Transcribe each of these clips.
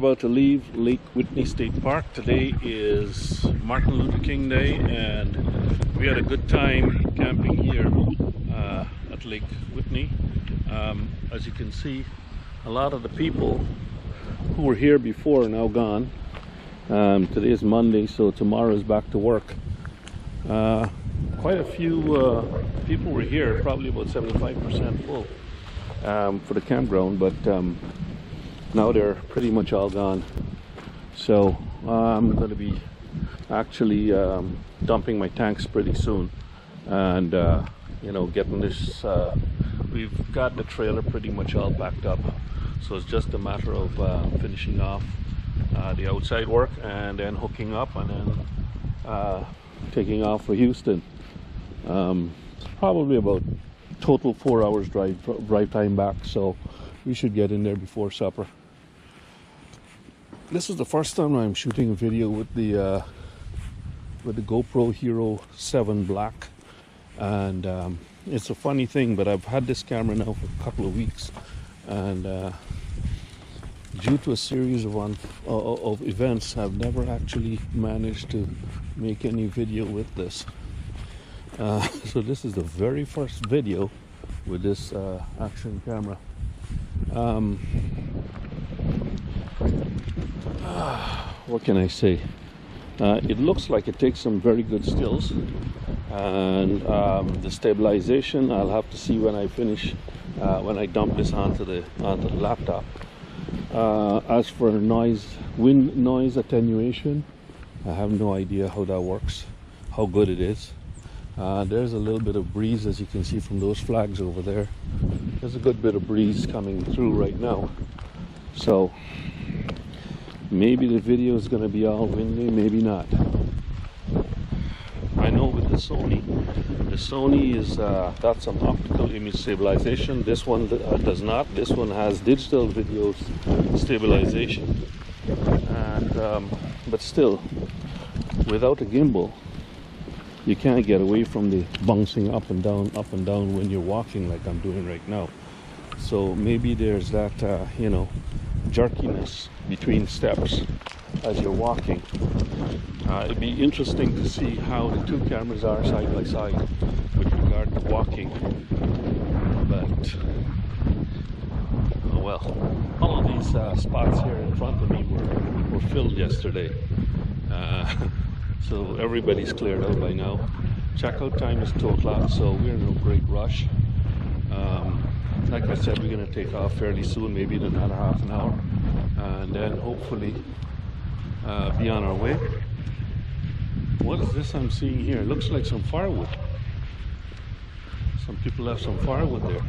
about to leave Lake Whitney State Park. Today is Martin Luther King Day, and we had a good time camping here at Lake Whitney. As you can see, a lot of the people who were here before are now gone. Today is Monday, so tomorrow is back to work. Quite a few people were here, probably about 75% full for the campground, but now they're pretty much all gone. So I'm going to be actually dumping my tanks pretty soon, and getting this. We've got the trailer pretty much all packed up, so it's just a matter of finishing off the outside work and then hooking up and then taking off for Houston. It's probably about total 4 hours drive time back, so we should get in there before supper. This is the first time I'm shooting a video with the GoPro Hero 7 Black, and it's a funny thing, but I've had this camera now for a couple of weeks, and due to a series of events, I've never actually managed to make any video with this. So this is the very first video with this action camera. What can I say? It looks like it takes some very good stills, and the stabilization I'll have to see when I finish, when I dump this onto the laptop. As for wind noise attenuation, I have no idea how that works, how good it is. There's a little bit of breeze, as you can see from those flags over there. There's a good bit of breeze coming through right now, so maybe the video is going to be all windy, maybe not. I know with the Sony is got some optical image stabilization. This one does not. This one has digital video stabilization, and but still, without a gimbal, you can't get away from the bouncing up and down when you're walking like I'm doing right now. So maybe there's that jerkiness between steps as you're walking. It'd be interesting to see how the two cameras are side by side with regard to walking. But oh well, all of these spots here in front of me were filled yesterday. So everybody's cleared out by now. Checkout time is 2 o'clock, so we're in no great rush. Like I said, we're going to take off fairly soon, maybe in another half an hour, and then hopefully be on our way. What is this I'm seeing here? It looks like some firewood. Some people have some firewood there.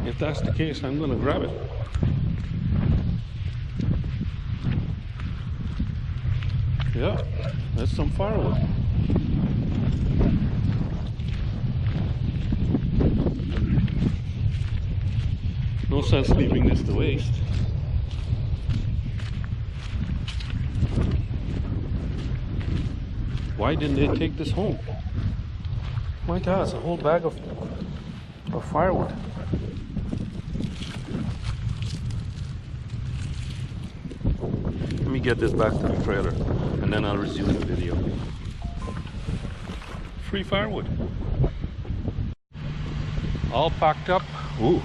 If that's the case, I'm going to grab it. Yeah, that's some firewood. No sense leaving this to waste. Why didn't they take this home? My God, it's a whole bag of firewood. Let me get this back to the trailer, and then I'll resume the video. Free firewood. All packed up. Ooh,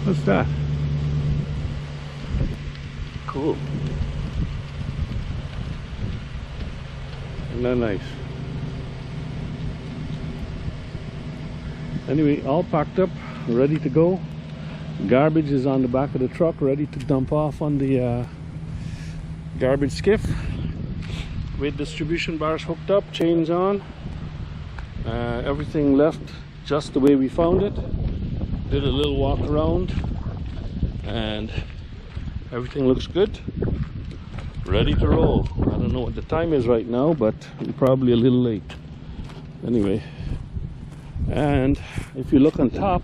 what's that? Cool. Isn't that nice? Anyway, all packed up, ready to go. Garbage is on the back of the truck, ready to dump off on the garbage skiff. Weight distribution bars hooked up, chains on. Everything left just the way we found it. Did a little walk around, and everything looks good. Ready to roll. I don't know what the time is right now, but we're probably a little late. Anyway, and if you look on top,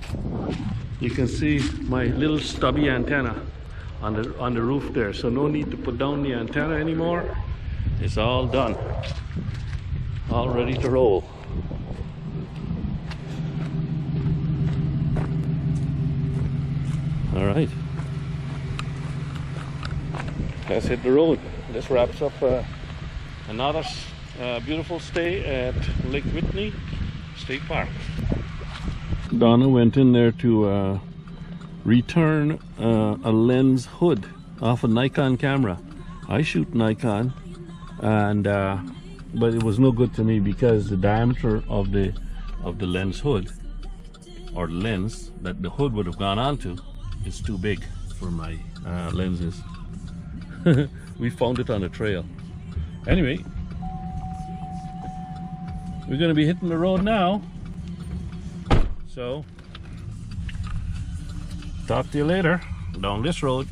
you can see my little stubby antenna on the roof there. So no need to put down the antenna anymore. It's all done. All ready to roll. All right. let's hit the road. This wraps up another beautiful stay at Lake Whitney State Park. Donna went in there to return a lens hood off a Nikon camera. I shoot Nikon, and but it was no good to me because the diameter of the lens hood, or the lens that the hood would have gone onto, is too big for my lenses. We found it on the trail. Anyway, we're going to be hitting the road now, so talk to you later down this road.